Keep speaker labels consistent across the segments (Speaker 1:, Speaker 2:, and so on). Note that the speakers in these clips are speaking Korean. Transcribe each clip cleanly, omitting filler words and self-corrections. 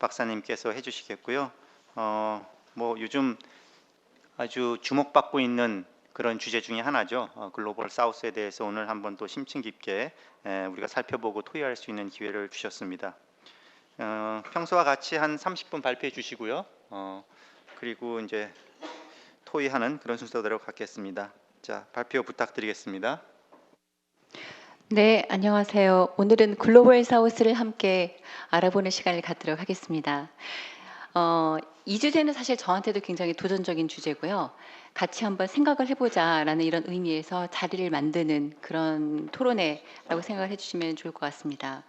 Speaker 1: 박사님께서 해주시겠고요. 뭐 요즘 아주 주목받고 있는 그런 주제 중에 하나죠. 글로벌 사우스에 대해서 오늘 한번 또 심층 깊게 우리가 살펴보고 토의할 수 있는 기회를 주셨습니다. 평소와 같이 한 30분 발표해 주시고요. 그리고 이제 토의하는 그런 순서대로 갖겠습니다. 자, 발표 부탁드리겠습니다.
Speaker 2: 네, 안녕하세요. 오늘은 글로벌 사우스를 함께 알아보는 시간을 갖도록 하겠습니다. 이 주제는 사실 저한테도 굉장히 도전적인 주제고요. 같이 한번 생각을 해보자라는 이런 의미에서 자리를 만드는 그런 토론회라고 생각을 해주시면 좋을 것 같습니다.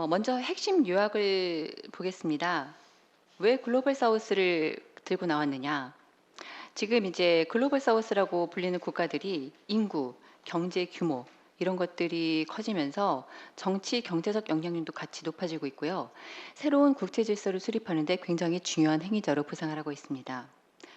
Speaker 2: 먼저 핵심 요약을 보겠습니다. 왜 글로벌 사우스를 들고 나왔느냐? 지금 이제 글로벌 사우스라고 불리는 국가들이 인구, 경제 규모 이런 것들이 커지면서 정치, 경제적 영향력도 같이 높아지고 있고요. 새로운 국제 질서를 수립하는데 굉장히 중요한 행위자로 부상을 하고 있습니다.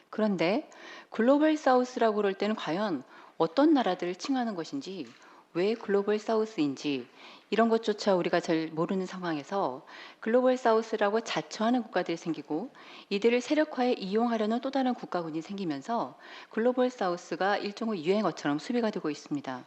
Speaker 2: 그런데 글로벌 사우스라고 그럴 때는 과연 어떤 나라들을 칭하는 것인지, 왜 글로벌 사우스인지 이런 것조차 우리가 잘 모르는 상황에서 글로벌 사우스라고 자처하는 국가들이 생기고 이들을 세력화에 이용하려는 또 다른 국가군이 생기면서 글로벌 사우스가 일종의 유행어처럼 수비가 되고 있습니다.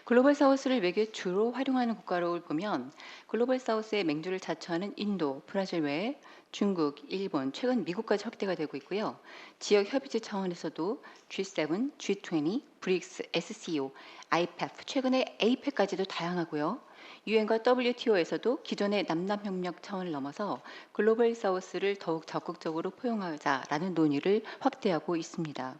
Speaker 2: 글로벌 사우스를 외교에 주로 활용하는 국가로 보면 글로벌 사우스의 맹주를 자처하는 인도, 브라질 외에 중국, 일본, 최근 미국까지 확대가 되고 있고요. 지역 협의체 차원에서도 G7, G20, 브릭스, SCO, IPEF, 최근에 APEC까지도 다양하고요. 유엔과 WTO에서도 기존의 남남협력 차원을 넘어서 글로벌 사우스를 더욱 적극적으로 포용하자라는 논의를 확대하고 있습니다.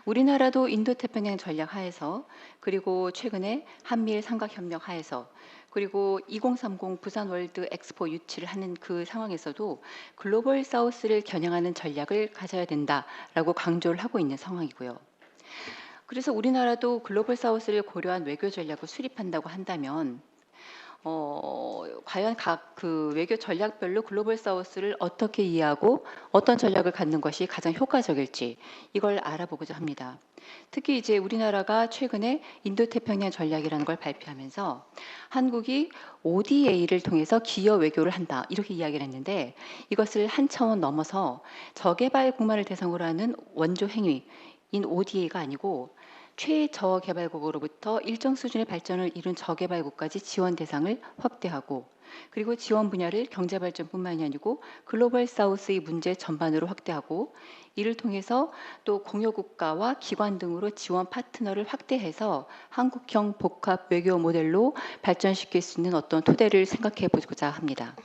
Speaker 2: 우리나라도 인도태평양 전략 하에서, 그리고 최근에 한미일 삼각협력 하에서, 그리고 2030 부산 월드 엑스포 유치를 하는 그 상황에서도 글로벌 사우스를 겨냥하는 전략을 가져야 된다라고 강조를 하고 있는 상황이고요. 그래서 우리나라도 글로벌 사우스를 고려한 외교 전략을 수립한다고 한다면 과연 각 그 외교 전략별로 글로벌 사우스를 어떻게 이해하고 어떤 전략을 갖는 것이 가장 효과적일지 이걸 알아보고자 합니다. 특히 이제 우리나라가 최근에 인도태평양 전략이라는 걸 발표하면서 한국이 ODA를 통해서 기여 외교를 한다 이렇게 이야기를 했는데, 이것을 한 차원 넘어서 저개발국만을 대상으로 하는 원조 행위인 ODA가 아니고 최저개발국으로부터 일정 수준의 발전을 이룬 저개발국까지 지원 대상을 확대하고, 그리고 지원 분야를 경제발전뿐만이 아니고 글로벌 사우스의 문제 전반으로 확대하고, 이를 통해서 또 공여국가와 기관 등으로 지원 파트너를 확대해서 한국형 복합 외교 모델로 발전시킬 수 있는 어떤 토대를 생각해 보고자 합니다.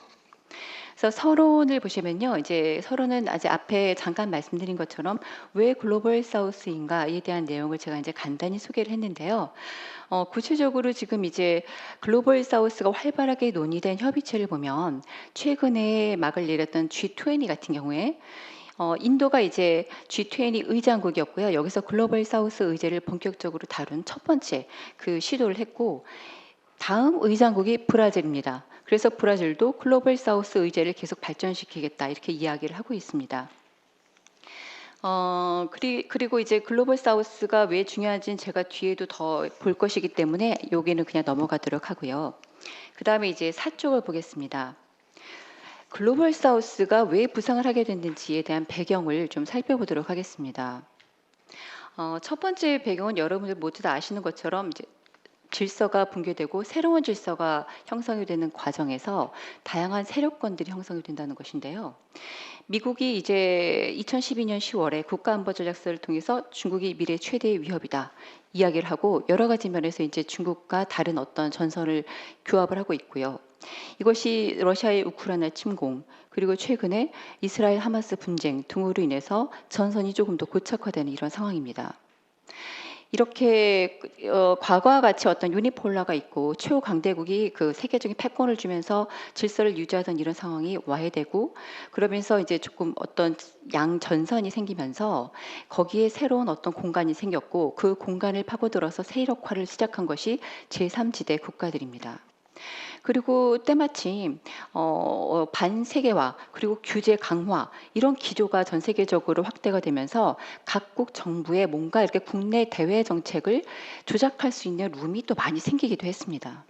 Speaker 2: 그래서 서론을 보시면요, 이제 서론은 아직 앞에 잠깐 말씀드린 것처럼 왜 글로벌 사우스인가에 대한 내용을 제가 이제 간단히 소개를 했는데요. 구체적으로 지금 이제 글로벌 사우스가 활발하게 논의된 협의체를 보면 최근에 막을 내렸던 G20 같은 경우에 인도가 이제 G20 의장국이었고요. 여기서 글로벌 사우스 의제를 본격적으로 다룬 첫 번째 그 시도를 했고, 다음 의장국이 브라질입니다. 그래서 브라질도 글로벌 사우스 의제를 계속 발전시키겠다 이렇게 이야기를 하고 있습니다. 그리고 이제 글로벌 사우스가 왜 중요한지는 제가 뒤에도 더 볼 것이기 때문에 여기는 그냥 넘어가도록 하고요. 그 다음에 이제 4쪽을 보겠습니다. 글로벌 사우스가 왜 부상을 하게 됐는지에 대한 배경을 좀 살펴보도록 하겠습니다. 첫 번째 배경은 여러분들 모두 다 아시는 것처럼 이제 질서가 붕괴되고 새로운 질서가 형성이 되는 과정에서 다양한 세력권들이 형성이 된다는 것인데요. 미국이 이제 2012년 10월에 국가안보전략서를 통해서 중국이 미래 최대의 위협이다 이야기를 하고, 여러 가지 면에서 이제 중국과 다른 어떤 전선을 규합을 하고 있고요. 이것이 러시아의 우크라이나 침공, 그리고 최근에 이스라엘 하마스 분쟁 등으로 인해서 전선이 조금 더 고착화되는 이런 상황입니다. 이렇게 과거와 같이 어떤 유니폴라가 있고 최후강대국이 그 세계적인 패권을 주면서 질서를 유지하던 이런 상황이 와해되고, 그러면서 이제 조금 어떤 양전선이 생기면서 거기에 새로운 어떤 공간이 생겼고, 그 공간을 파고들어서 세력화를 시작한 것이 제3지대 국가들입니다. 그리고 때마침 반세계화 그리고 규제 강화 이런 기조가 전 세계적으로 확대가 되면서 각국 정부에 뭔가 이렇게 국내 대외 정책을 조작할 수 있는 룸이 또 많이 생기기도 했습니다.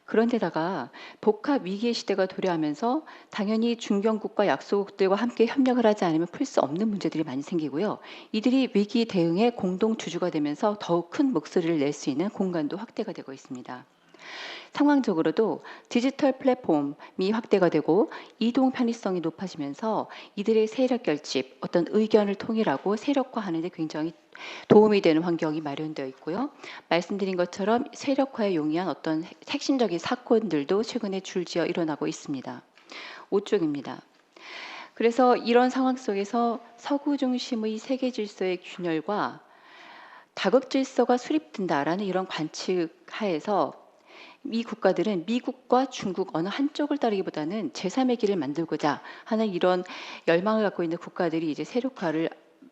Speaker 2: 그런데다가 복합 위기의 시대가 도래하면서 당연히 중견국과 약소국들과 함께 협력을 하지 않으면 풀 수 없는 문제들이 많이 생기고요. 이들이 위기 대응의 공동 주주가 되면서 더욱 큰 목소리를 낼 수 있는 공간도 확대가 되고 있습니다. 상황적으로도 디지털 플랫폼이 확대가 되고 이동 편의성이 높아지면서 이들의 세력 결집, 어떤 의견을 통일하고 세력화하는 데 굉장히 도움이 되는 환경이 마련되어 있고요. 말씀드린 것처럼 세력화에 용이한 어떤 핵심적인 사건들도 최근에 줄지어 일어나고 있습니다. 5쪽입니다. 그래서 이런 상황 속에서 서구 중심의 세계 질서의 균열과 다극 질서가 수립된다라는 이런 관측 하에서 이 국가들은 미국과 중국 어느 한쪽을 따르기보다는 제3의 길을 만들고자 하는 이런 열망을 갖고 있는 국가들이 이제 세력화를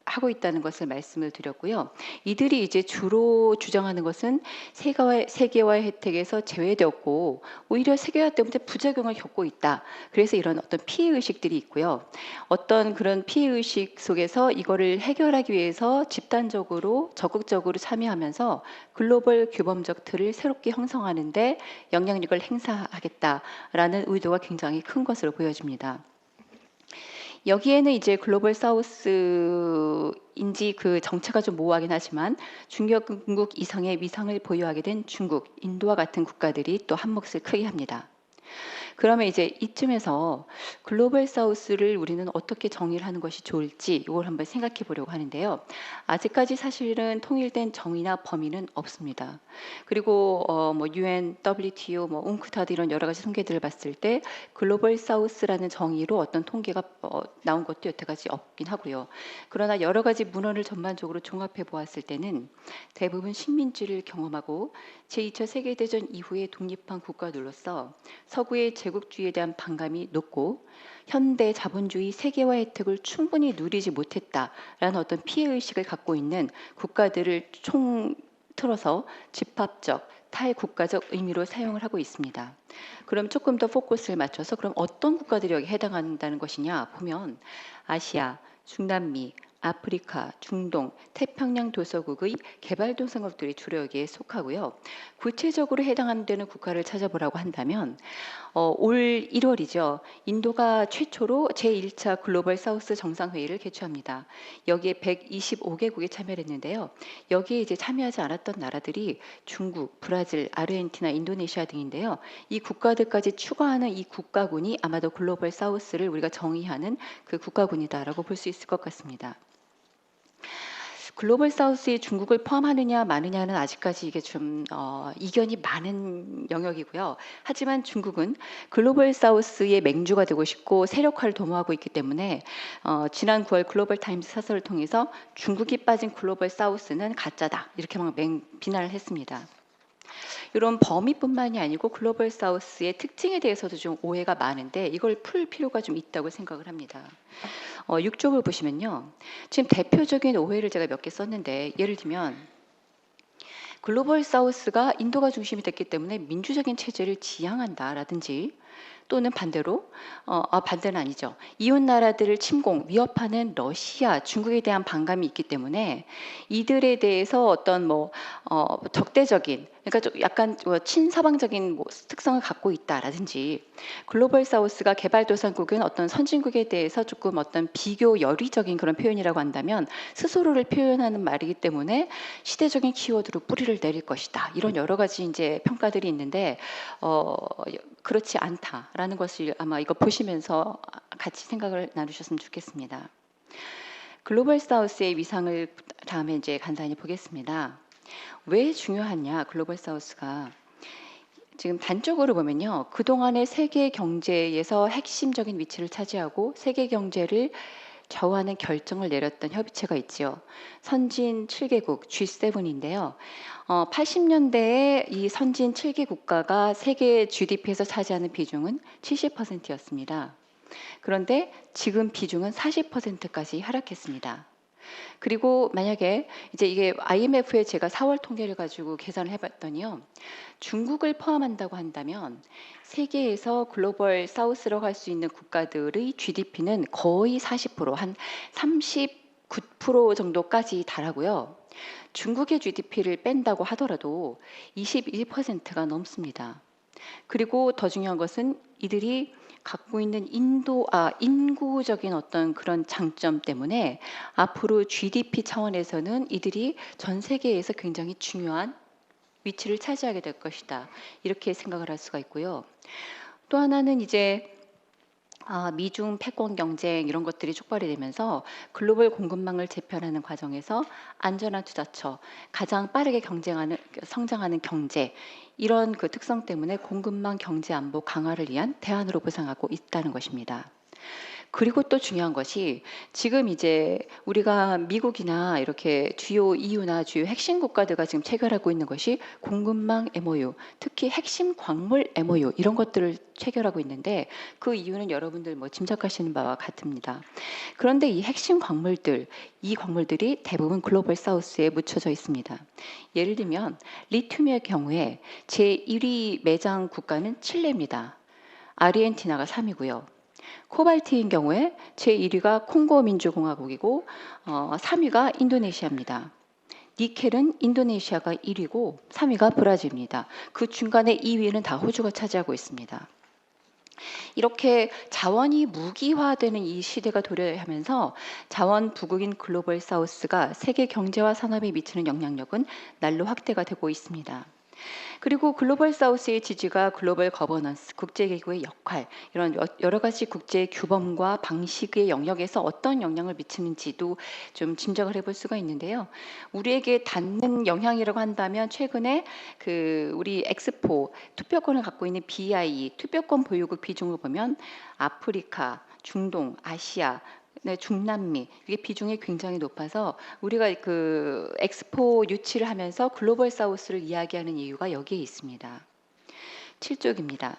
Speaker 2: 하고 있다는 것을 말씀을 드렸고요. 이들이 이제 주로 주장하는 것은 세계화의 혜택에서 제외되었고 오히려 세계화 때문에 부작용을 겪고 있다. 그래서 이런 어떤 피해 의식들이 있고요. 어떤 그런 피해 의식 속에서 이거를 해결하기 위해서 집단적으로 적극적으로 참여하면서 글로벌 규범적 틀을 새롭게 형성하는데 영향력을 행사하겠다라는 의도가 굉장히 큰 것으로 보여집니다. 여기에는 이제 글로벌 사우스인지 그 정체가 좀 모호하긴 하지만 중견국 이상의 위상을 보유하게 된 중국, 인도와 같은 국가들이 또 한 몫을 크게 합니다. 그러면 이제 이쯤에서 글로벌 사우스를 우리는 어떻게 정의를 하는 것이 좋을지 이걸 한번 생각해 보려고 하는데요. 아직까지 사실은 통일된 정의나 범위는 없습니다. 그리고 뭐 UN, WTO, 뭐 웅크타드 이런 여러 가지 통계들을 봤을 때 글로벌 사우스라는 정의로 어떤 통계가 나온 것도 여태까지 없긴 하고요. 그러나 여러 가지 문헌을 전반적으로 종합해 보았을 때는 대부분 식민지를 경험하고 제2차 세계대전 이후에 독립한 국가들로서 서구의 제국주의에 대한 반감이 높고 현대 자본주의 세계화 혜택을 충분히 누리지 못했다라는 어떤 피해의식을 갖고 있는 국가들을 총틀어서 집합적 탈국가적 의미로 사용을 하고 있습니다. 그럼 조금 더 포커스를 맞춰서 그럼 어떤 국가들이 여기 해당한다는 것이냐 보면 아시아, 중남미, 아프리카, 중동, 태평양 도서국의 개발도상국들이 주로 여기에 속하고요. 구체적으로 해당되는 국가를 찾아보라고 한다면 올 1월이죠. 인도가 최초로 제1차 글로벌 사우스 정상회의를 개최합니다. 여기에 125개국이 참여를 했는데요. 여기에 이제 참여하지 않았던 나라들이 중국, 브라질, 아르헨티나, 인도네시아 등인데요. 이 국가들까지 추가하는 이 국가군이 아마도 글로벌 사우스를 우리가 정의하는 그 국가군이다라고 볼 수 있을 것 같습니다. 글로벌 사우스에 중국을 포함하느냐 마느냐는 아직까지 이게 좀 이견이 많은 영역이고요. 하지만 중국은 글로벌 사우스의 맹주가 되고 싶고 세력화를 도모하고 있기 때문에 지난 9월 글로벌 타임스 사설을 통해서 중국이 빠진 글로벌 사우스는 가짜다 이렇게 막 비난을 했습니다. 이런 범위뿐만이 아니고 글로벌 사우스의 특징에 대해서도 좀 오해가 많은데 이걸 풀 필요가 좀 있다고 생각을 합니다. 6쪽을 보시면요. 지금 대표적인 오해를 제가 몇 개 썼는데 예를 들면 글로벌 사우스가 인도가 중심이 됐기 때문에 민주적인 체제를 지향한다라든지 또는 반대로 반대는 아니죠. 이웃 나라들을 침공, 위협하는 러시아, 중국에 대한 반감이 있기 때문에 이들에 대해서 어떤 적대적인 그러니까 좀 약간 친서방적인 특성을 갖고 있다라든지 글로벌 사우스가 개발도상국은 어떤 선진국에 대해서 조금 어떤 비교 열의적인 그런 표현이라고 한다면 스스로를 표현하는 말이기 때문에 시대적인 키워드로 뿌리를 내릴 것이다. 이런 여러 가지 이제 평가들이 있는데 그렇지 않다라는 것을 아마 이거 보시면서 같이 생각을 나누셨으면 좋겠습니다. 글로벌 사우스의 위상을 다음에 이제 간단히 보겠습니다. 왜 중요하냐 글로벌 사우스가 지금 단적으로 보면요. 그동안의 세계 경제에서 핵심적인 위치를 차지하고 세계 경제를 좌우하는 결정을 내렸던 협의체가 있지요. 선진 7개국 G7인데요. 80년대에 이 선진 7개 국가가 세계 GDP에서 차지하는 비중은 70%였습니다. 그런데 지금 비중은 40%까지 하락했습니다. 그리고 만약에 이제 이게 IMF에 제가 4월 통계를 가지고 계산을 해봤더니요. 중국을 포함한다고 한다면 세계에서 글로벌 사우스로 갈 수 있는 국가들의 GDP는 거의 40%, 한 39% 정도까지 달하고요. 중국의 GDP를 뺀다고 하더라도 21%가 넘습니다. 그리고 더 중요한 것은 이들이 갖고 있는 인구적인 어떤 그런 장점 때문에 앞으로 GDP 차원에서는 이들이 전 세계에서 굉장히 중요한 위치를 차지하게 될 것이다. 이렇게 생각을 할 수가 있고요. 또 하나는 이제 미중 패권 경쟁 이런 것들이 촉발이 되면서 글로벌 공급망을 재편하는 과정에서 안전한 투자처, 가장 빠르게 성장하는 경제 이런 그 특성 때문에 공급망 경제 안보 강화를 위한 대안으로 부상하고 있다는 것입니다. 그리고 또 중요한 것이 지금 이제 우리가 미국이나 이렇게 주요 EU나 주요 핵심 국가들과 지금 체결하고 있는 것이 공급망 MOU, 특히 핵심 광물 MOU 이런 것들을 체결하고 있는데 그 이유는 여러분들 뭐 짐작하시는 바와 같습니다. 그런데 이 핵심 광물들, 이 광물들이 대부분 글로벌 사우스에 묻혀져 있습니다. 예를 들면 리튬의 경우에 제1위 매장 국가는 칠레입니다. 아르헨티나가 3위고요. 코발트인 경우에 제1위가 콩고 민주공화국이고 3위가 인도네시아입니다. 니켈은 인도네시아가 1위고 3위가 브라질입니다. 그 중간에 2위는 다 호주가 차지하고 있습니다. 이렇게 자원이 무기화되는 이 시대가 도래하면서 자원 부국인 글로벌 사우스가 세계 경제와 산업에 미치는 영향력은 날로 확대가 되고 있습니다. 그리고 글로벌 사우스의 지지가 글로벌 거버넌스, 국제기구의 역할, 이런 여러 가지 국제 규범과 방식의 영역에서 어떤 영향을 미치는지도 좀 짐작을 해볼 수가 있는데요. 우리에게 닿는 영향이라고 한다면 최근에 그 우리 엑스포 투표권을 갖고 있는 BIE 투표권 보유국 비중을 보면 아프리카, 중동, 아시아, 네, 중남미 이게 비중이 굉장히 높아서 우리가 그 엑스포 유치를 하면서 글로벌 사우스를 이야기하는 이유가 여기에 있습니다. 7쪽입니다.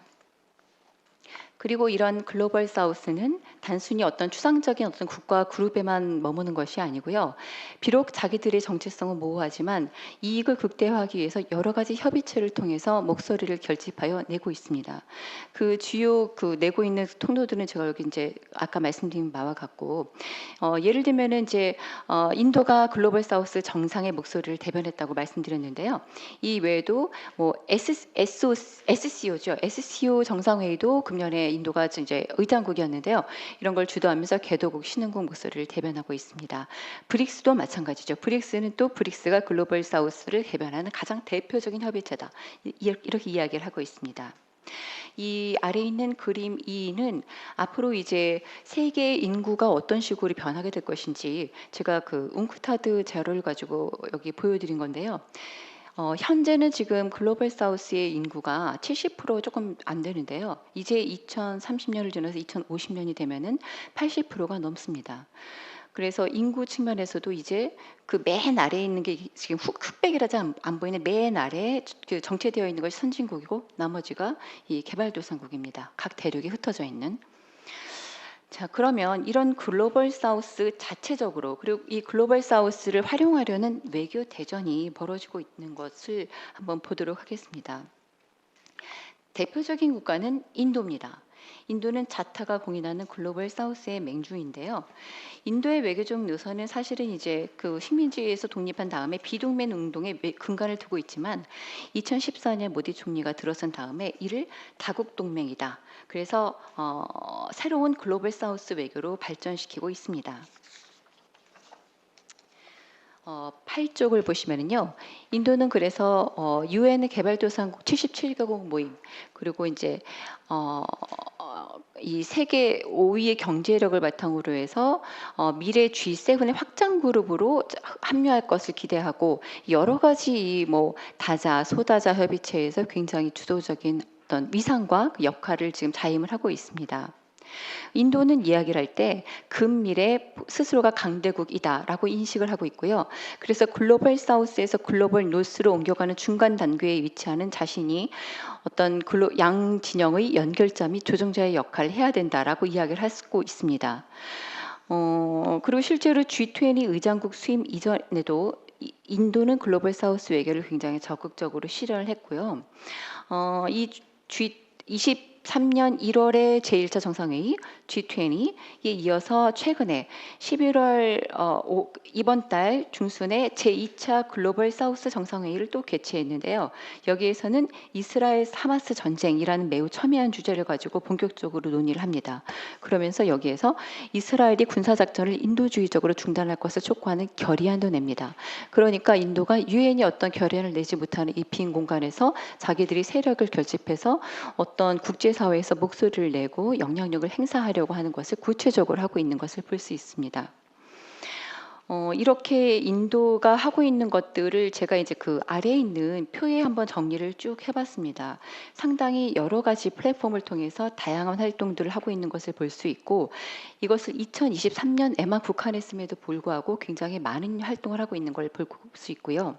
Speaker 2: 그리고 이런 글로벌 사우스는 단순히 어떤 추상적인 어떤 국가 그룹에만 머무는 것이 아니고요. 비록 자기들의 정체성은 모호하지만 이익을 극대화하기 위해서 여러 가지 협의체를 통해서 목소리를 결집하여 내고 있습니다. 그 주요 그 내고 있는 통로들은 제가 여기 이제 아까 말씀드린 바와 같고 예를 들면은 이제 인도가 글로벌 사우스 정상의 목소리를 대변했다고 말씀드렸는데요. 이 외에도 뭐 SCO죠. SCO 정상회의도 금년에 인도가 이제 의장국이었는데요. 이런 걸 주도하면서 개도국, 신흥국 목소리를 대변하고 있습니다. 브릭스도 마찬가지죠. 브릭스는 또 브릭스가 글로벌 사우스를 대변하는 가장 대표적인 협의체다. 이렇게 이야기를 하고 있습니다. 이 아래에 있는 그림 2는 앞으로 이제 세계 인구가 어떤 식으로 변하게 될 것인지 제가 그 웅크타드 자료를 가지고 여기 보여드린 건데요. 현재는 지금 글로벌 사우스의 인구가 70% 조금 안 되는데요. 이제 2030년을 지나서 2050년이 되면은 80%가 넘습니다. 그래서 인구 측면에서도 이제 그 맨 아래에 있는 게 지금 흑백이라지 안 보이는 맨 아래에 그 정체되어 있는 것이 선진국이고 나머지가 이 개발도상국입니다. 각 대륙이 흩어져 있는. 자, 그러면 이런 글로벌 사우스 자체적으로 그리고 이 글로벌 사우스를 활용하려는 외교 대전이 벌어지고 있는 것을 한번 보도록 하겠습니다. 대표적인 국가는 인도입니다. 인도는 자타가 공인하는 글로벌 사우스의 맹주인데요. 인도의 외교적 노선은 사실은 이제 그 식민지에서 독립한 다음에 비동맹 운동에 근간을 두고 있지만 2014년 모디 총리가 들어선 다음에 이를 다국 동맹이다. 그래서 새로운 글로벌 사우스 외교로 발전시키고 있습니다. 8쪽을 보시면은요. 인도는 그래서 UN 개발도상국 77개국 모임 그리고 이제 이 세계 5위의 경제력을 바탕으로 해서 미래 G7의 확장 그룹으로 합류할 것을 기대하고 여러 가지 뭐 다자, 소다자 협의체에서 굉장히 주도적인 어떤 위상과 그 역할을 지금 자임을 하고 있습니다. 인도는 이야기를 할 때 근미래 스스로가 강대국이다라고 인식을 하고 있고요. 그래서 글로벌 사우스에서 글로벌 노스로 옮겨가는 중간 단계에 위치하는 자신이 어떤 양 진영의 연결자 및 조정자의 역할을 해야 된다라고 이야기를 하고 있습니다. 그리고 실제로 G20 의장국 수임 이전에도 인도는 글로벌 사우스 외교를 굉장히 적극적으로 실현을 했고요. 이 G20 2023년 1월에 제1차 정상회의 G20에 이어서 최근에 11월 이번 달 중순에 제2차 글로벌 사우스 정상회의를 또 개최했는데요. 여기에서는 이스라엘 하마스 전쟁이라는 매우 첨예한 주제를 가지고 본격적으로 논의를 합니다. 그러면서 여기에서 이스라엘이 군사작전을 인도주의적으로 중단할 것을 촉구하는 결의안도 냅니다. 그러니까 인도가 유엔이 어떤 결의안을 내지 못하는 이 빈 공간에서 자기들이 세력을 결집해서 어떤 국제사회에서 목소리를 내고 영향력을 행사하려고 하는 것을 구체적으로 하고 있는 것을 볼 수 있습니다. 이렇게 인도가 하고 있는 것들을 제가 이제 그 아래에 있는 표에 한번 정리를 쭉 해봤습니다. 상당히 여러 가지 플랫폼을 통해서 다양한 활동들을 하고 있는 것을 볼 수 있고, 이것을 2023년에만 국한했음에도 불구하고 굉장히 많은 활동을 하고 있는 걸 볼 수 있고요.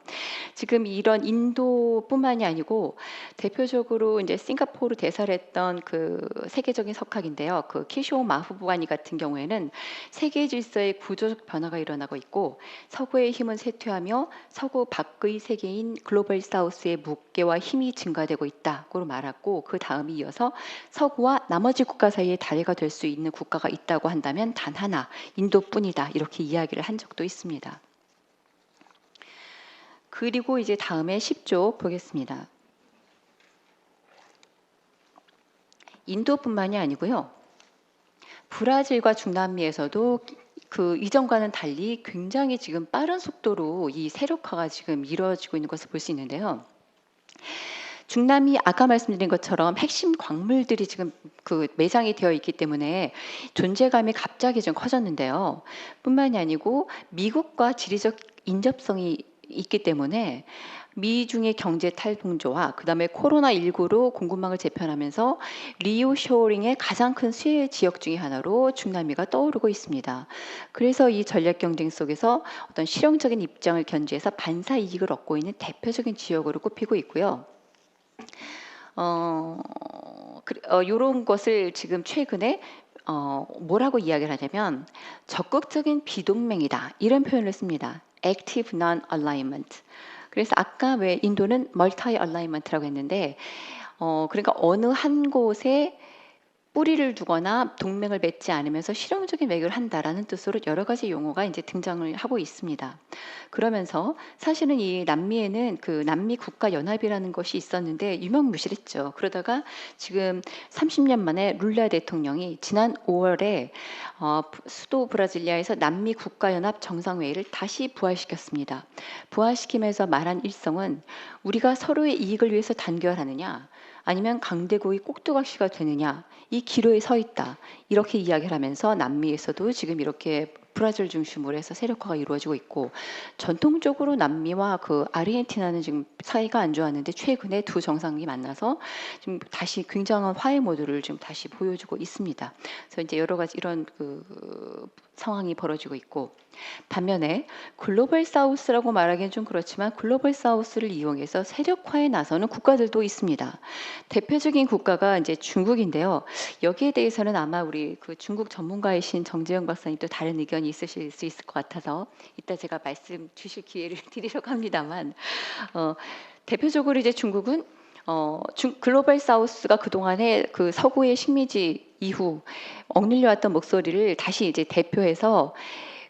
Speaker 2: 지금 이런 인도뿐만이 아니고 대표적으로 이제 싱가포르 대사를 했던 그 세계적인 석학인데요. 그 키쇼 마후부가니 같은 경우에는 세계 질서의 구조적 변화가 일어나고 있고, 서구의 힘은 쇠퇴하며 서구 밖의 세계인 글로벌 사우스의 무게와 힘이 증가되고 있다고 말했고, 그 다음이 이어서 서구와 나머지 국가 사이의 다리가 될 수 있는 국가가 있다고 한다면 단 하나, 인도뿐이다, 이렇게 이야기를 한 적도 있습니다. 그리고 이제 다음에 10조 보겠습니다. 인도뿐만이 아니고요. 브라질과 중남미에서도 그 이전과는 달리 굉장히 지금 빠른 속도로 이 세력화가 지금 이루어지고 있는 것을 볼 수 있는데요. 중남미 아까 말씀드린 것처럼 핵심 광물들이 지금 그 매장이 되어 있기 때문에 존재감이 갑자기 좀 커졌는데요. 뿐만이 아니고 미국과 지리적 인접성이 있기 때문에 미중의 경제 탈동조와 그다음에 코로나19로 공급망을 재편하면서 리오쇼링의 가장 큰 수혜 지역 중의 하나로 중남미가 떠오르고 있습니다. 그래서 이 전략 경쟁 속에서 어떤 실용적인 입장을 견지해서 반사 이익을 얻고 있는 대표적인 지역으로 꼽히고 있고요. 이런 것을 지금 최근에 뭐라고 이야기를 하냐면 적극적인 비동맹이다, 이런 표현을 씁니다. Active Non-Alignment. 그래서 아까 왜 인도는 Multi-Alignment라고 했는데 그러니까 어느 한 곳에 뿌리를 두거나 동맹을 맺지 않으면서 실용적인 외교를 한다라는 뜻으로 여러 가지 용어가 이제 등장을 하고 있습니다. 그러면서 사실은 이 남미에는 그 남미 국가 연합이라는 것이 있었는데 유명무실했죠. 그러다가 지금 30년 만에 룰라 대통령이 지난 5월에 수도 브라질리아에서 남미 국가연합 정상회의를 다시 부활시켰습니다. 부활시키면서 말한 일성은 우리가 서로의 이익을 위해서 단결하느냐, 아니면 강대국의 꼭두각시가 되느냐, 이 기로에 서 있다, 이렇게 이야기를 하면서 남미에서도 지금 이렇게 브라질 중심으로 해서 세력화가 이루어지고 있고, 전통적으로 남미와 그 아르헨티나는 지금 사이가 안 좋았는데 최근에 두 정상이 만나서 지금 다시 굉장한 화해 모드를 지금 다시 보여주고 있습니다. 그래서 이제 여러 가지 이런 그 상황이 벌어지고 있고, 반면에 글로벌 사우스라고 말하기는 좀 그렇지만 글로벌 사우스를 이용해서 세력화에 나서는 국가들도 있습니다. 대표적인 국가가 이제 중국인데요. 여기에 대해서는 아마 우리 그 중국 전문가이신 정재영 박사님 또 다른 의견이 있으실 수 있을 것 같아서 이따 제가 말씀 주실 기회를 드리려고 합니다만, 대표적으로 이제 중국은 글로벌 사우스가 그동안에 그 서구의 식민지 이후 억눌려왔던 목소리를 다시 이제 대표해서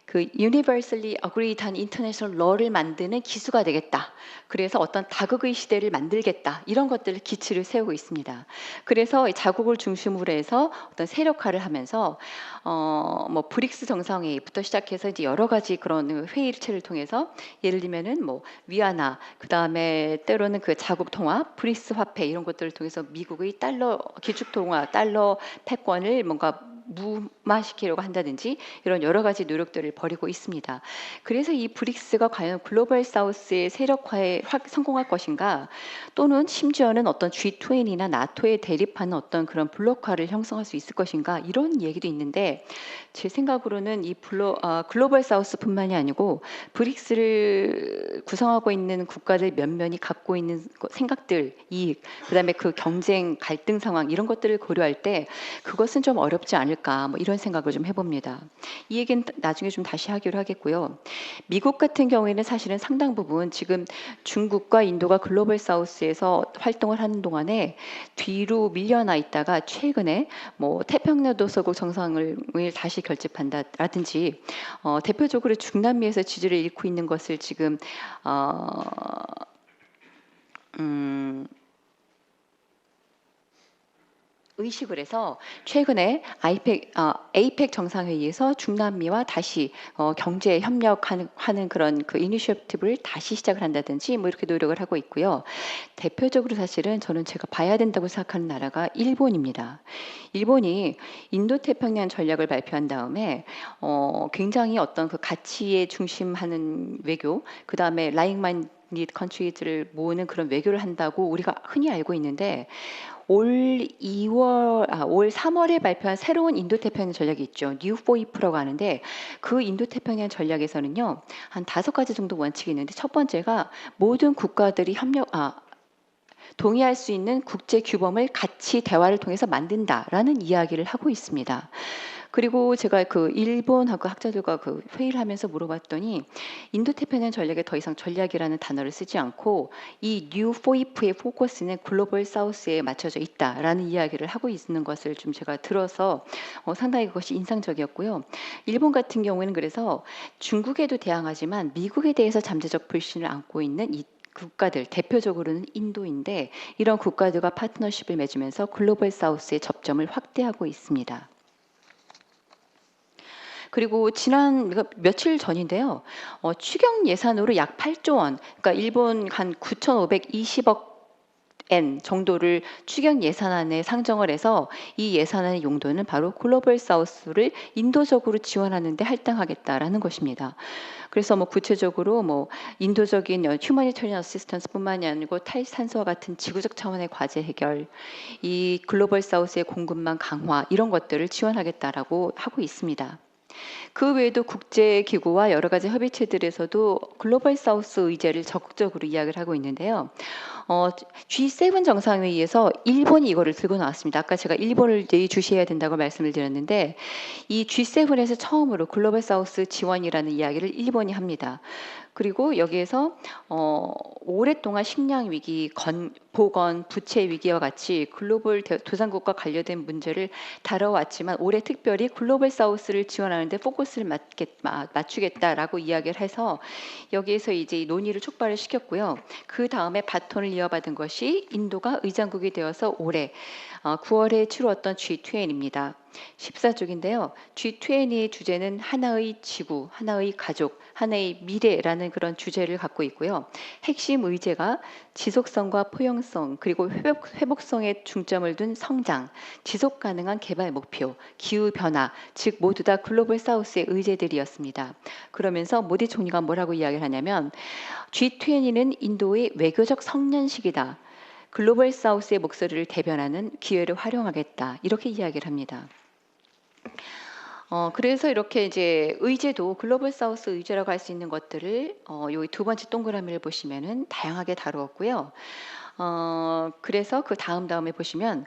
Speaker 2: 그 Universally Agreed on International Law를 만드는 기수가 되겠다. 그래서 어떤 다극의 시대를 만들겠다, 이런 것들을 기치를 세우고 있습니다. 그래서 자국을 중심으로 해서 어떤 세력화를 하면서 뭐 브릭스 정상회의부터 시작해서 이제 여러 가지 그런 회의체를 통해서, 예를 들면은 뭐 위안화, 그 다음에 때로는 그 자국 통화, 브릭스 화폐, 이런 것들을 통해서 미국의 달러 기축 통화, 달러 패권을 뭔가 무마시키려고 한다든지 이런 여러 가지 노력들을 벌이고 있습니다. 그래서 이 브릭스가 과연 글로벌 사우스의 세력화에 성공할 것인가, 또는 심지어는 어떤 G20이나 나토에 대립하는 어떤 그런 블록화를 형성할 수 있을 것인가, 이런 얘기도 있는데, 제 생각으로는 이 글로벌 사우스뿐만이 아니고 브릭스를 구성하고 있는 국가들 몇몇이 갖고 있는 생각들, 이익, 그다음에 그 경쟁, 갈등 상황 이런 것들을 고려할 때 그것은 좀 어렵지 않을까 뭐 이런 생각을 좀 해봅니다. 이 얘기는 나중에 좀 다시 하기로 하겠고요. 미국 같은 경우에는 사실은 상당 부분 지금 중국과 인도가 글로벌 사우스에서 활동을 하는 동안에 뒤로 밀려나 있다가 최근에 뭐 태평양도서국 정상을 다시 결집한다라든지 대표적으로 중남미에서 지지를 잃고 있는 것을 지금 어, 음, 의식을 해서 최근에 APEC 정상회의에서 중남미와 다시 경제 협력하는 그런 그 이니셔티브를 다시 시작을 한다든지 뭐 이렇게 노력을 하고 있고요. 대표적으로 사실은 저는 제가 봐야 된다고 생각하는 나라가 일본입니다. 일본이 인도태평양 전략을 발표한 다음에 굉장히 어떤 그 가치에 중심하는 외교, 그 다음에 like minded country들을 모으는 그런 외교를 한다고 우리가 흔히 알고 있는데 올 3월에 발표한 새로운 인도태평양 전략이 있죠. 뉴4이프라고 하는데 그 인도태평양 전략에서는요. 한 5가지 정도 원칙이 있는데 첫 번째가 모든 국가들이 동의할 수 있는 국제 규범을 같이 대화를 통해서 만든다라는 이야기를 하고 있습니다. 그리고 제가 그 일본하고 학자들과 그 회의를 하면서 물어봤더니 인도태평양 전략에 더 이상 전략이라는 단어를 쓰지 않고 이 뉴4이프의 포커스는 글로벌 사우스에 맞춰져 있다라는 이야기를 하고 있는 것을 좀 제가 들어서 상당히 그것이 인상적이었고요. 일본 같은 경우에는 그래서 중국에도 대항하지만 미국에 대해서 잠재적 불신을 안고 있는 이 국가들 대표적으로는 인도인데 이런 국가들과 파트너십을 맺으면서 글로벌 사우스의 접점을 확대하고 있습니다. 그리고 며칠 전인데요. 추경 예산으로 약 8조 원, 그러니까 일본 한 9,520억 엔 정도를 추경 예산안에 상정을 해서 이 예산안의 용도는 바로 글로벌 사우스를 인도적으로 지원하는 데 할당하겠다라는 것입니다. 그래서 뭐 구체적으로 뭐 인도적인 휴머니테리언 어시스턴스뿐만이 아니고 탈탄소와 같은 지구적 차원의 과제 해결, 이 글로벌 사우스의 공급망 강화 이런 것들을 지원하겠다라고 하고 있습니다. 그 외에도 국제기구와 여러 가지 협의체들에서도 글로벌 사우스 의제를 적극적으로 이야기를 하고 있는데요. G7 정상회의에서 일본이 이거를 들고 나왔습니다. 아까 제가 일본을 주시해야 된다고 말씀을 드렸는데 이 G7에서 처음으로 글로벌 사우스 지원이라는 이야기를 일본이 합니다. 그리고 여기에서 오랫동안 식량 위기, 보건, 부채 위기와 같이 글로벌 도상국과 관련된 문제를 다뤄왔지만 올해 특별히 글로벌 사우스를 지원하는 데 포커스를 맞추겠다라고 이야기를 해서 여기에서 이제 논의를 촉발을 시켰고요. 그 다음에 바톤을 이어받은 것이 인도가 의장국이 되어서 올해 9월에 치루었던 G20입니다. 14쪽인데요. G20의 주제는 하나의 지구, 하나의 가족, 하나의 미래라는 그런 주제를 갖고 있고요. 핵심 의제가 지속성과 포용성 그리고 회복성에 중점을 둔 성장, 지속 가능한 개발 목표, 기후 변화, 즉 모두 다 글로벌 사우스의 의제들이었습니다. 그러면서 모디 총리가 뭐라고 이야기를 하냐면 G20는 인도의 외교적 성년식이다. 글로벌 사우스의 목소리를 대변하는 기회를 활용하겠다. 이렇게 이야기를 합니다. 그래서 이렇게 이제 의제도 글로벌 사우스 의제라고 할 수 있는 것들을 여기 두 번째 동그라미를 보시면은 다양하게 다루었고요. 그래서 그 다음에 보시면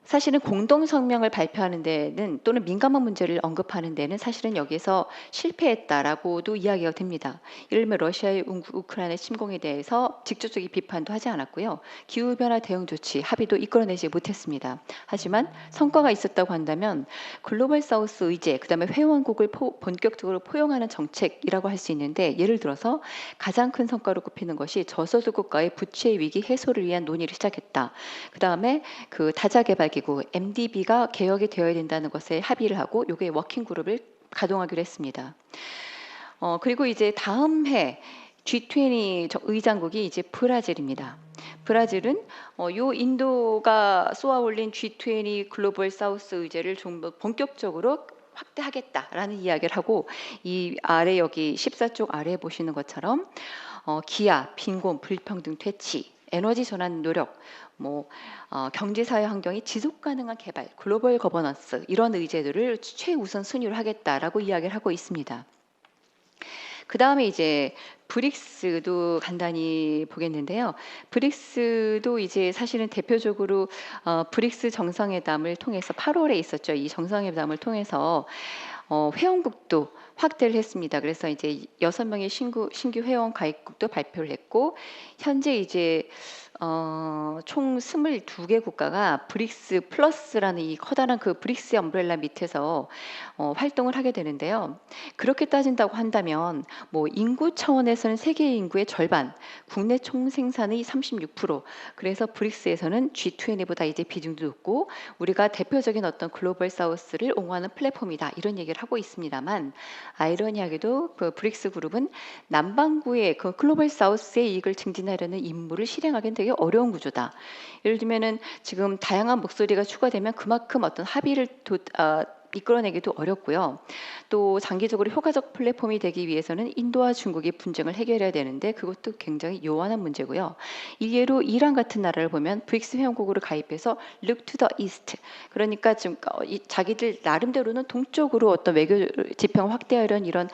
Speaker 2: 사실은 공동성명을 발표하는 데는 또는 민감한 문제를 언급하는 데는 사실은 여기서 실패했다라고도 이야기가 됩니다. 예를 들면 러시아의 우크라이나 침공에 대해서 직접적인 비판도 하지 않았고요. 기후변화 대응 조치 합의도 이끌어내지 못했습니다. 하지만 성과가 있었다고 한다면 글로벌 사우스 의제, 그다음에 회원국을 본격적으로 포용하는 정책이라고 할 수 있는데 예를 들어서 가장 큰 성과로 꼽히는 것이 저소득 국가의 부채 위기 해소를 위한 논의를 시작했다. 그다음에 그 다자개발 기구 MDB가 개혁이 되어야 된다는 것에 합의를 하고 요게 워킹 그룹을 가동하기로 했습니다. 그리고 이제 다음 해 G20 의장국이 이제 브라질입니다. 브라질은 요 인도가 쏘아올린 G20 글로벌 사우스 의제를 좀 본격적으로 확대하겠다라는 이야기를 하고 이 아래 여기 14쪽 아래 보시는 것처럼 기아, 빈곤, 불평등 퇴치, 에너지 전환 노력, 경제사회 환경이 지속 가능한 개발, 글로벌 거버넌스 이런 의제들을 최우선 순위로 하겠다라고 이야기를 하고 있습니다. 그다음에 이제 브릭스도 간단히 보겠는데요. 브릭스도 이제 사실은 대표적으로 브릭스 정상회담을 통해서 8월에 있었죠. 이 정상회담을 통해서 회원국도 확대를 했습니다. 그래서 이제 6명의 신규 회원 가입국도 발표를 했고 현재 이제 총 22개 국가가 브릭스 플러스라는 이 커다란 그 브릭스 엄브렐라 밑에서 활동을 하게 되는데요. 그렇게 따진다고 한다면 뭐 인구 차원에서는 세계 인구의 절반, 국내 총 생산의 36%. 그래서 브릭스에서는 G20보다 이제 비중도 높고 우리가 대표적인 어떤 글로벌 사우스를 옹호하는 플랫폼이다. 이런 얘기를 하고 있습니다만 아이러니하게도 그 브릭스 그룹은 남반구의 그 글로벌 사우스의 이익을 증진하려는 임무를 실행하기는 되게 어려운 구조다. 예를 들면은 지금 다양한 목소리가 추가되면 그만큼 어떤 합의를 이끌어내기도 어렵고요. 또 장기적으로 효과적 플랫폼이 되기 위해서는 인도와 중국이 분쟁을 해결해야 되는데 그것도 굉장히 요원한 문제고요. 일례로 이란 같은 나라를 보면 브릭스 회원국으로 가입해서 look to the east. 그러니까 지금 자기들 나름대로는 동쪽으로 어떤 외교 지평을 확대하려는 이런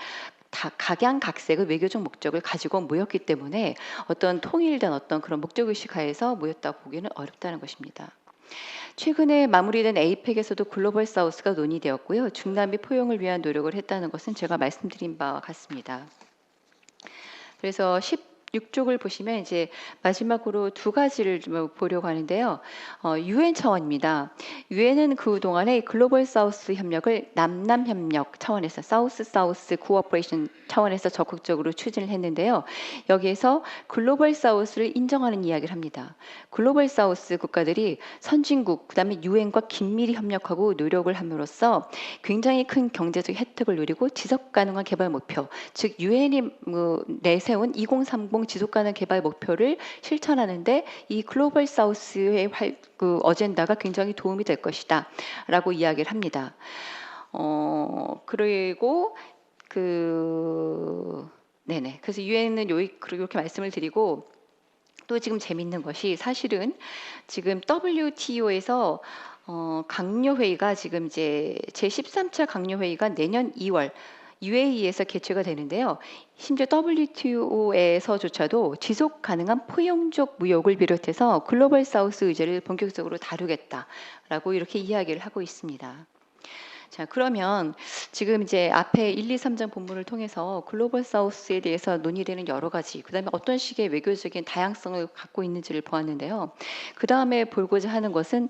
Speaker 2: 각양각색의 외교적 목적을 가지고 모였기 때문에 어떤 통일된 어떤 그런 목적의식 하에서 모였다고 보기는 어렵다는 것입니다. 최근에 마무리된 에이펙에서도 글로벌 사우스가 논의되었고요. 중남미 포용을 위한 노력을 했다는 것은 제가 말씀드린 바와 같습니다. 그래서 16쪽을 보시면 이제 마지막으로 두 가지를 좀 보려고 하는데요. UN 차원입니다. UN은 그 동안에 글로벌 사우스 협력을 남남 협력 차원에서 사우스 사우스 코어퍼레이션 차원에서 적극적으로 추진을 했는데요. 여기에서 글로벌 사우스를 인정하는 이야기를 합니다. 글로벌 사우스 국가들이 선진국 그다음에 UN과 긴밀히 협력하고 노력을 함으로써 굉장히 큰 경제적 혜택을 누리고 지속 가능한 개발 목표, 즉 UN이 내세운 2030 지속 가능 개발 목표를 실천하는데 이 글로벌 사우스의 그 어젠다가 굉장히 도움이 될 것이다라고 이야기를 합니다. 그리고 네네. 그래서 유엔은 이렇게 말씀을 드리고 또 지금 재밌는 것이 사실은 지금 WTO에서 강요 회의가 지금 이제 제13차 강요 회의가 내년 2월 UAE에서 개최가 되는데요. 심지어 WTO에서조차도 지속 가능한 포용적 무역을 비롯해서 글로벌 사우스 의제를 본격적으로 다루겠다라고 이렇게 이야기를 하고 있습니다. 자, 그러면 지금 이제 앞에 1, 2, 3장 본문을 통해서 글로벌 사우스에 대해서 논의되는 여러 가지, 그다음에 어떤 식의 외교적인 다양성을 갖고 있는지를 보았는데요. 그다음에 보고자 하는 것은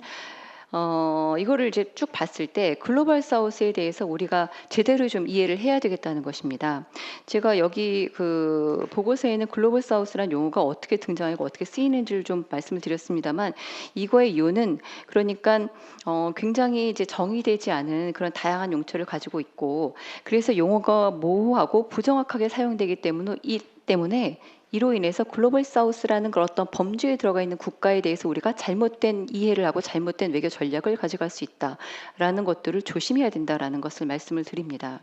Speaker 2: 이거를 이제 쭉 봤을 때 글로벌 사우스에 대해서 우리가 제대로 좀 이해를 해야 되겠다는 것입니다. 제가 여기 그 보고서에는 글로벌 사우스란 용어가 어떻게 등장하고 어떻게 쓰이는지를 좀 말씀을 드렸습니다만 이거의 이유는 그러니까 굉장히 이제 정의되지 않은 그런 다양한 용처를 가지고 있고 그래서 용어가 모호하고 부정확하게 사용되기 때문에 이로 인해서 글로벌 사우스라는 그런 어떤 범주에 들어가 있는 국가에 대해서 우리가 잘못된 이해를 하고 잘못된 외교 전략을 가져갈 수 있다라는 것들을 조심해야 된다라는 것을 말씀을 드립니다.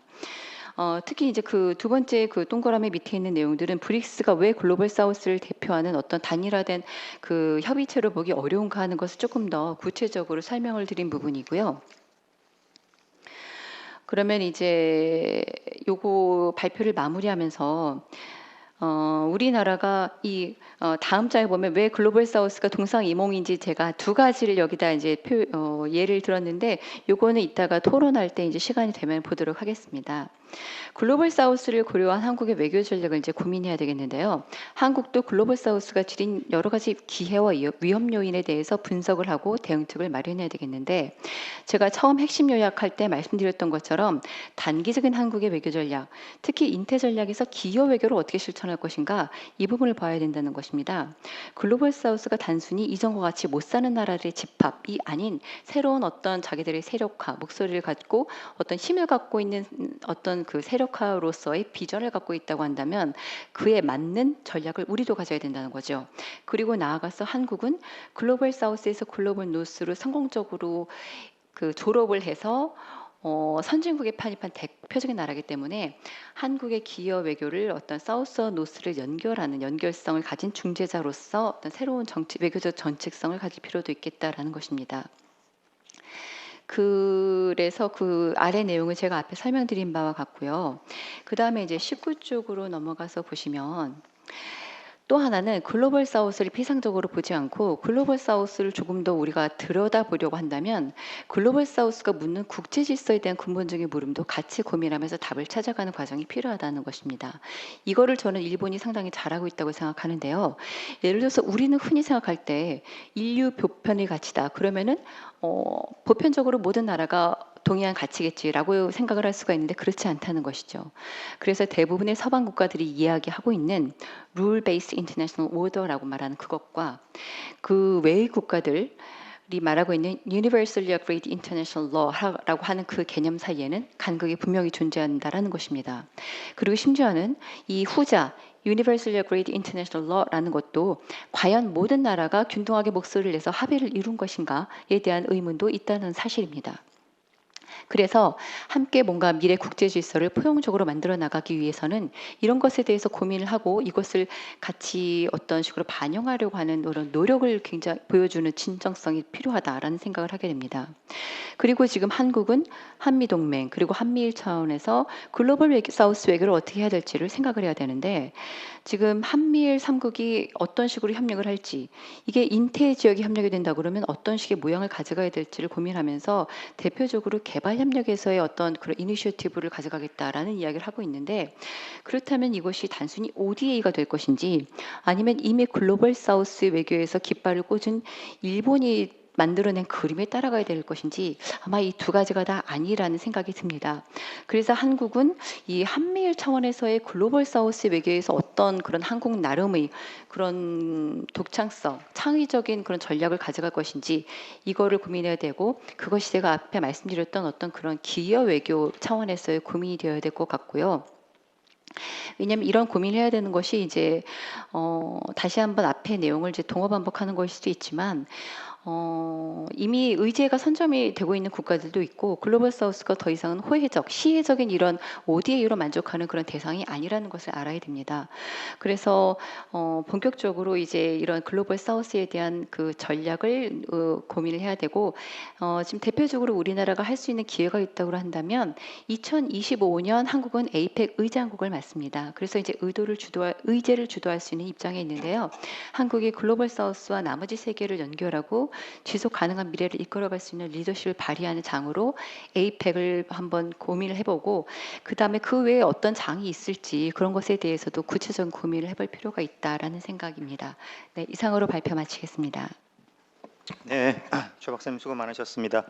Speaker 2: 특히 이제 그 두 번째 그 동그라미 밑에 있는 내용들은 브릭스가 왜 글로벌 사우스를 대표하는 어떤 단일화된 그 협의체로 보기 어려운가 하는 것을 조금 더 구체적으로 설명을 드린 부분이고요. 그러면 이제 요거 발표를 마무리하면서 우리나라가 이 다음 장에 보면 왜 글로벌 사우스가 동상이몽인지 제가 두 가지를 여기다 이제 예를 들었는데 요거는 이따가 토론할 때 이제 시간이 되면 보도록 하겠습니다. 글로벌 사우스를 고려한 한국의 외교 전략을 이제 고민해야 되겠는데요. 한국도 글로벌 사우스가 지닌 여러 가지 기회와 위험 요인에 대해서 분석을 하고 대응책을 마련해야 되겠는데 제가 처음 핵심 요약할 때 말씀드렸던 것처럼 단기적인 한국의 외교 전략, 특히 인태 전략에서 기여 외교를 어떻게 실천할 것인가 이 부분을 봐야 된다는 것입니다. 글로벌 사우스가 단순히 이전과 같이 못 사는 나라들의 집합이 아닌 새로운 어떤 자기들의 세력화, 목소리를 갖고 어떤 힘을 갖고 있는 어떤 그 세력화로서의 비전을 갖고 있다고 한다면 그에 맞는 전략을 우리도 가져야 된다는 거죠. 그리고 나아가서 한국은 글로벌 사우스에서 글로벌 노스로 성공적으로 그 졸업을 해서 선진국에 편입한 대표적인 나라이기 때문에 한국의 기여 외교를 어떤 사우스와 노스를 연결하는 연결성을 가진 중재자로서 어떤 새로운 외교적 정책성을 가질 필요도 있겠다라는 것입니다. 그래서 그 아래 내용을 제가 앞에 설명드린 바와 같고요. 그다음에 이제 19쪽으로 넘어가서 보시면 또 하나는 글로벌 사우스를 피상적으로 보지 않고 글로벌 사우스를 조금 더 우리가 들여다보려고 한다면 글로벌 사우스가 묻는 국제 질서에 대한 근본적인 물음도 같이 고민하면서 답을 찾아가는 과정이 필요하다는 것입니다. 이거를 저는 일본이 상당히 잘하고 있다고 생각하는데요. 예를 들어서 우리는 흔히 생각할 때 인류 보편의 가치다. 그러면은 보편적으로 모든 나라가 동의한 가치겠지라고 생각을 할 수가 있는데 그렇지 않다는 것이죠. 그래서 대부분의 서방 국가들이 이야기하고 있는 Rule Based International Order라고 말하는 그것과 그 외의 국가들이 말하고 있는 Universally Agreed International Law라고 하는 그 개념 사이에는 간극이 분명히 존재한다라는 것입니다. 그리고 심지어는 이 후자 Universally Agreed International Law라는 것도 과연 모든 나라가 균등하게 목소리를 내서 합의를 이룬 것인가에 대한 의문도 있다는 사실입니다. 그래서 함께 뭔가 미래 국제 질서를 포용적으로 만들어 나가기 위해서는 이런 것에 대해서 고민을 하고 이것을 같이 어떤 식으로 반영하려고 하는 그런 노력을 굉장히 보여주는 진정성이 필요하다라는 생각을 하게 됩니다. 그리고 지금 한국은 한미동맹 그리고 한미일 차원에서 글로벌 사우스 외교를 어떻게 해야 될지를 생각을 해야 되는데 지금 한미일 3국이 어떤 식으로 협력을 할지 이게 인태 지역이 협력이 된다 그러면 어떤 식의 모양을 가져가야 될지를 고민하면서 대표적으로 개발 협력에서의 어떤 그런 이니셔티브를 가져가겠다라는 이야기를 하고 있는데 그렇다면 이것이 단순히 ODA가 될 것인지 아니면 이미 글로벌 사우스 외교에서 깃발을 꽂은 일본이 만들어낸 그림에 따라가야 될 것인지 아마 이 두 가지가 다 아니라는 생각이 듭니다. 그래서 한국은 이 한미일 차원에서의 글로벌 사우스 외교에서 어떤 그런 한국 나름의 그런 독창성, 창의적인 그런 전략을 가져갈 것인지 이거를 고민해야 되고 그것이 제가 앞에 말씀드렸던 어떤 그런 기여 외교 차원에서의 고민이 되어야 될 것 같고요. 왜냐하면 이런 고민을 해야 되는 것이 이제 다시 한번 앞의 내용을 이제 동어 반복하는 것일 수도 있지만 이미 의제가 선점이 되고 있는 국가들도 있고 글로벌 사우스가 더 이상은 호혜적, 시혜적인 이런 ODA로 만족하는 그런 대상이 아니라는 것을 알아야 됩니다. 그래서 본격적으로 이제 이런 글로벌 사우스에 대한 그 전략을 고민을 해야 되고 지금 대표적으로 우리나라가 할 수 있는 기회가 있다고 한다면 2025년 한국은 에이펙 의장국을 맡습니다. 그래서 이제 의제를 주도할 수 있는 입장에 있는데요. 한국이 글로벌 사우스와 나머지 세계를 연결하고 지속 가능한 미래를 이끌어갈 수 있는 리더십을 발휘하는 장으로 에이펙을 한번 고민을 해보고 그다음에 그 외에 어떤 장이 있을지 그런 것에 대해서도 구체적인 고민을 해볼 필요가 있다라는 생각입니다. 네, 이상으로 발표 마치겠습니다.
Speaker 1: 네, 최 박사님 수고 많으셨습니다.